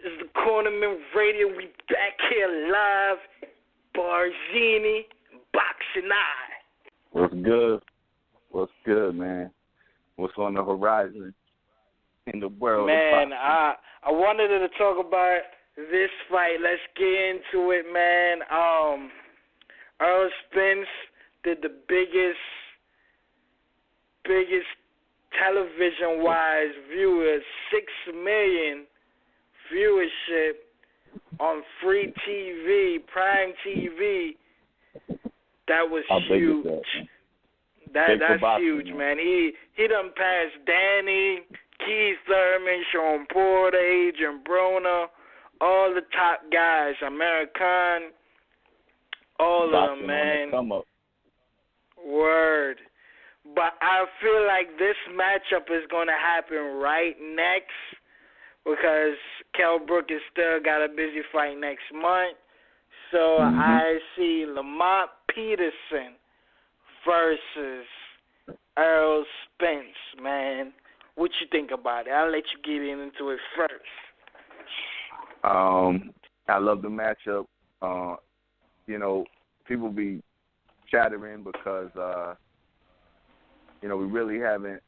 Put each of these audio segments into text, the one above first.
This is the Cornerman Radio. We back here live. Barzini, Boxingeye. What's good? What's good, man? What's on the horizon in the world? Man, I wanted to talk about this fight. Let's get into it, man. Errol Spence did the biggest television-wise viewers, 6 million viewership on free TV, Prime TV. That was huge. That's huge, man. He done passed Danny, Keith Thurman, Sean Porter, Adrian Broner, all the top guys, American, all of them, man. Come up. Word. But I feel like this matchup is going to happen right next because Kell Brook has still got a busy fight next month. So I see Lamont Peterson versus Errol Spence, man. What you think about it? I'll let you get into it first. I love the matchup. People be chattering because, we really haven't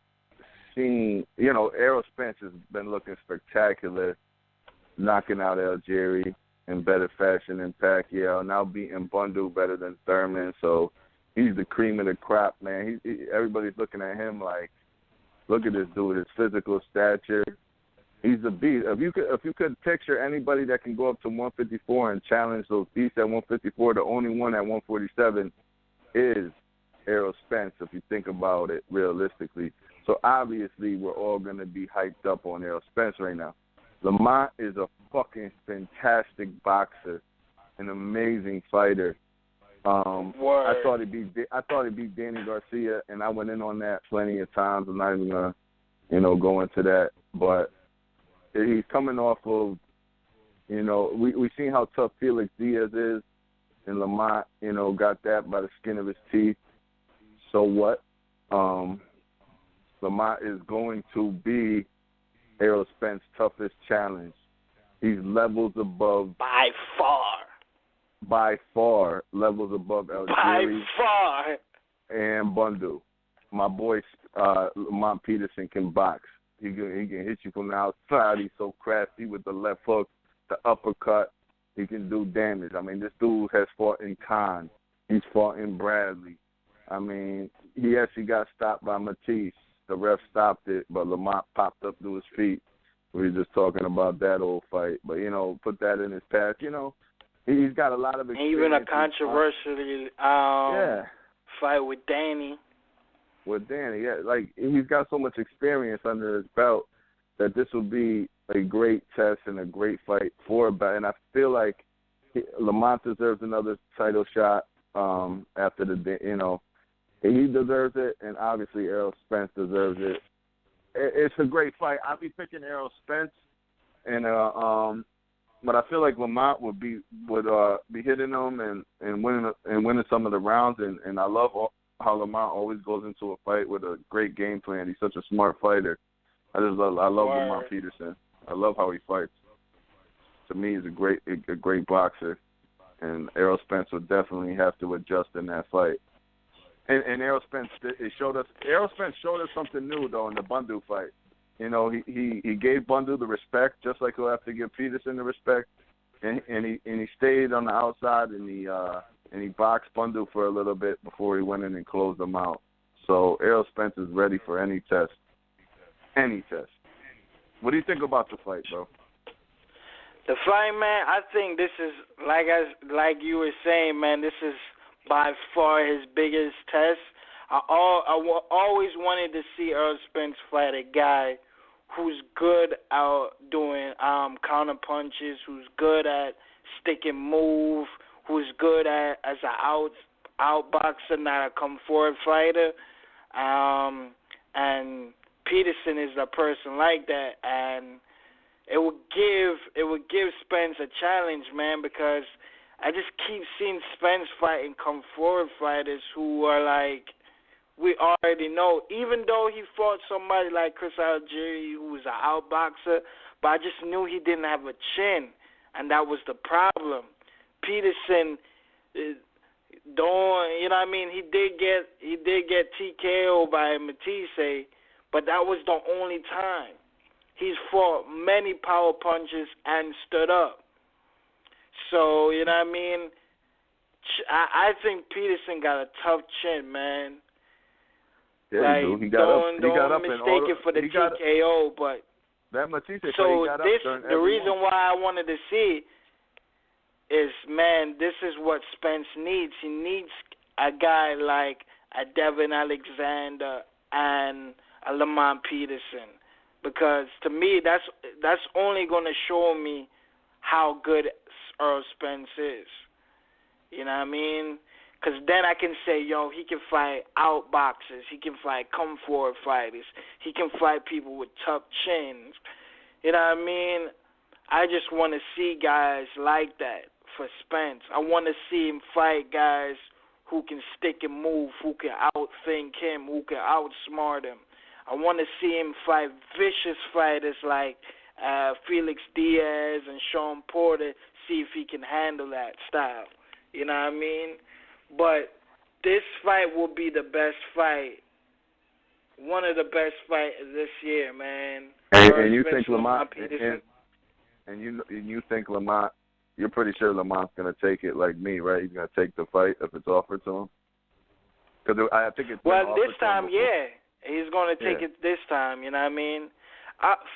seen, Errol Spence has been looking spectacular, knocking out Algieri in better fashion than Pacquiao, now beating Bundu better than Thurman. So he's the cream of the crop, man. Everybody's looking at him like, look at this dude, his physical stature. He's a beast. If you could picture anybody that can go up to 154 and challenge those beasts at 154, the only one at 147 is Errol Spence, if you think about it realistically. So obviously we're all going to be hyped up on Errol Spence right now. Lamont is a fucking fantastic boxer, an amazing fighter. I thought he beat Danny Garcia, and I went in on that plenty of times. I'm not even gonna, go into that. But he's coming off of, we seen how tough Felix Diaz is, and Lamont, got that by the skin of his teeth. So what? Lamont is going to be Errol Spence's toughest challenge. He's levels above. By far, levels above Algieri. By far. And Bundu. My boy Lamont Peterson can box. He can hit you from the outside. He's so crafty with the left hook, the uppercut. He can do damage. I mean, this dude has fought in Khan. He's fought in Bradley. I mean, he actually got stopped by Matisse. The ref stopped it, but Lamont popped up to his feet. We were just talking about that old fight. But, put that in his past. He's got a lot of experience. Even a controversial fight with Danny. With Danny, yeah. Like, he's got so much experience under his belt that this will be a great test and a great fight for him. And I feel like Lamont deserves another title shot after he deserves it, and obviously Errol Spence deserves it. It's a great fight. I'll be picking Errol Spence, and but I feel like Lamont would be hitting him and winning some of the rounds, and I love how Lamont always goes into a fight with a great game plan. He's such a smart fighter. I love Lamont Peterson. I love how he fights. To me, he's a great boxer, and Errol Spence would definitely have to adjust in that fight. And Errol Spence showed us something new though in the Bundu fight. He gave Bundu the respect, just like he'll have to give Peterson the respect, and he stayed on the outside and he boxed Bundu for a little bit before he went in and closed him out. So Errol Spence is ready for any test. Any test. What do you think about the fight, bro? The fight, man, I think this is like you were saying, man. This is by far his biggest test. I always wanted to see Errol Spence fight a guy who's good at doing counter punches, who's good at stick and move, who's good at as an outboxer, not a come forward fighter. And Peterson is a person like that, and it would give Spence a challenge, man, because I just keep seeing Spence fighting come forward fighters who are like we already know. Even though he fought somebody like Chris Algieri, who was an outboxer, but I just knew he didn't have a chin, and that was the problem. Peterson, don't, you know what I mean? He did get TKO by Matisse, but that was the only time. He's fought many power punches and stood up. So, you know what I mean? I think Peterson got a tough chin, man. Yeah, like, he got up. He got up mistake it for the TKO, but that Matisse. So he got this, up the reason why I wanted to see is, man, this is what Spence needs. He needs a guy like a Devon Alexander and a Lamont Peterson, because to me that's only going to show me how good Errol Spence is. You know what I mean? Because then I can say, yo, he can fight out boxers. He can fight come forward fighters. He can fight people with tough chins. You know what I mean? I just want to see guys like that for Spence. I want to see him fight guys who can stick and move, who can outthink him, who can outsmart him. I want to see him fight vicious fighters like Felix Diaz and Sean Porter, see if he can handle that style. You know what I mean? But this fight will be the best fight, one of the best fights this year, man. And you think Lamont, and you think Lamont, you're pretty sure Lamont's going to take it like me, right? He's going to take the fight if it's offered to him? Because I think it's well, this time, yeah. He's going to take it this time, you know what I mean?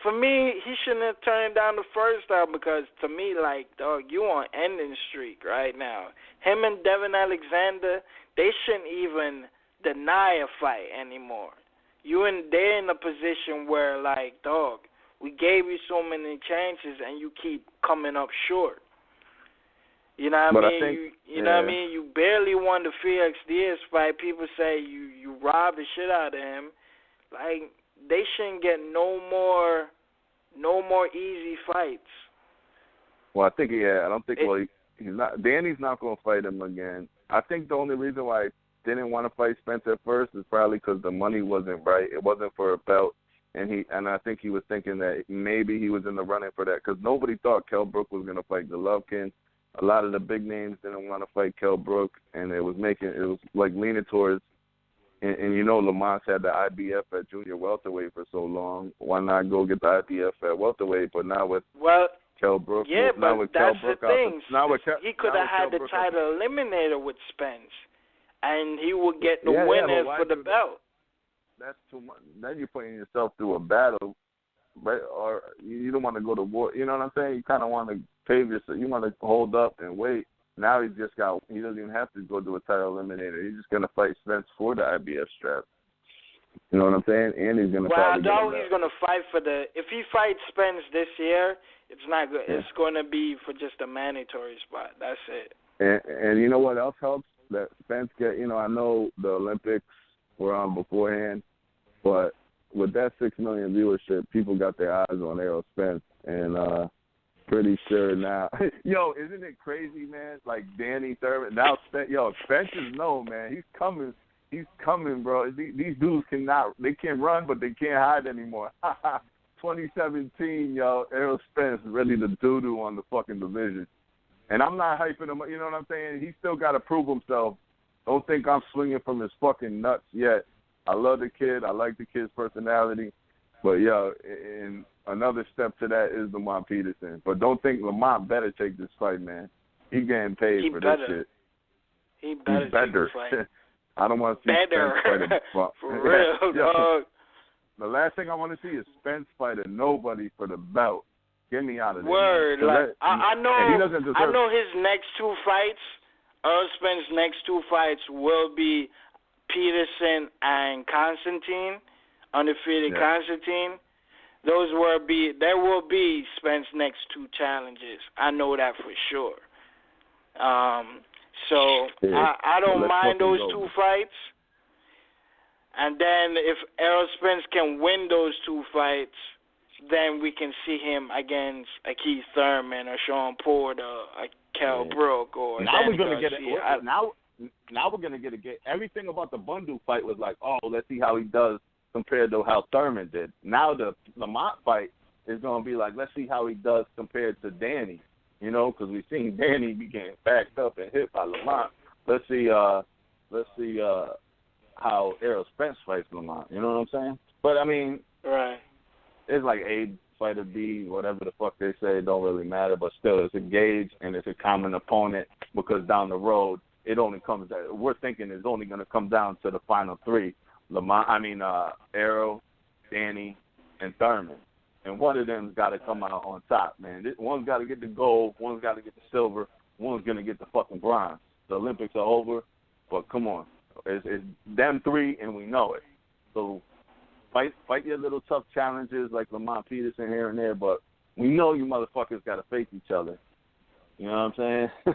For me, he shouldn't have turned down the first time, because to me, like, dog, you on ending streak right now. Him and Devon Alexander, they shouldn't even deny a fight anymore. They're in a position where, like, dog, we gave you so many chances and you keep coming up short. You know what I mean? You know what I mean? You barely won the Felix Diaz fight. People say you robbed the shit out of him. Like, they shouldn't get no more easy fights. Well, I think I don't think he's not. Danny's not going to fight him again. I think the only reason why he didn't want to fight Spence at first is probably because the money wasn't right. It wasn't for a belt, and I think he was thinking that maybe he was in the running for that, because nobody thought Kell Brook was going to fight Golovkin. A lot of the big names didn't want to fight Kell Brook, and it was like leaning towards. And you know, Lamont's had the IBF at junior welterweight for so long. Why not go get the IBF at welterweight? But now with Kell Brook, yeah, but that's the thing. He could have had the title eliminator with Spence, and he would get the winner for the belt. That's too much. Then you're putting yourself through a battle, right? Or you don't want to go to war. You know what I'm saying? You kind of want to pave yourself. You want to hold up and wait. Now he doesn't even have to go to a title eliminator. He's just going to fight Spence for the IBF strap. You know what I'm saying? And he's going to I know he's going to fight if he fights Spence this year, it's not good. Yeah. It's going to be for just a mandatory spot. That's it. And you know what else helps? That Spence I know the Olympics were on beforehand, but with that 6 million viewership, people got their eyes on Errol Spence, and pretty sure now. Yo, isn't it crazy, man? Like Danny Thurman. Now, Spence is known, man. He's coming. He's coming, bro. These dudes they can run, but they can't hide anymore. 2017, yo, Errol Spence ready to doo-doo on the fucking division. And I'm not hyping him, you know what I'm saying? He still got to prove himself. Don't think I'm swinging from his fucking nuts yet. I love the kid. I like the kid's personality. But, yo, and another step to that is Lamont Peterson. But don't think Lamont better take this fight, man. He getting paid for this shit. He better take this fight. I don't want to see Spence fight a for real, dog. The last thing I want to see is Spence fight a nobody for the belt. Get me out of there. Word. Like, I know his next two fights, Errol Spence's next two fights will be Peterson and Konstantin, undefeated Konstantin. There will be Spence's next two challenges. I know that for sure. I don't mind those two fights. And then if Errol Spence can win those two fights, then we can see him against a Keith Thurman or Sean Porter or Kell Brook or now we're gonna Garcia. get it. now we're gonna get everything about the Bundu fight was like, oh, let's see how he does compared to how Thurman did. Now the Lamont fight is gonna be like, let's see how he does compared to Danny. You know, because we've seen Danny be getting backed up and hit by Lamont. Let's see how Errol Spence fights Lamont. You know what I'm saying? But I mean, right? It's like A fighter B, whatever the fuck they say, it don't really matter. But still, it's a gauge and it's a common opponent because down the road, it only comes. We're thinking it's only going to come down to the final three: Errol, Danny, and Thurman. And one of them's got to come out on top, man. One's got to get the gold, one's got to get the silver, one's going to get the fucking bronze. The Olympics are over, but come on. It's them three, and we know it. So fight your little tough challenges like Lamont Peterson here and there, but we know you motherfuckers got to face each other. You know what I'm saying?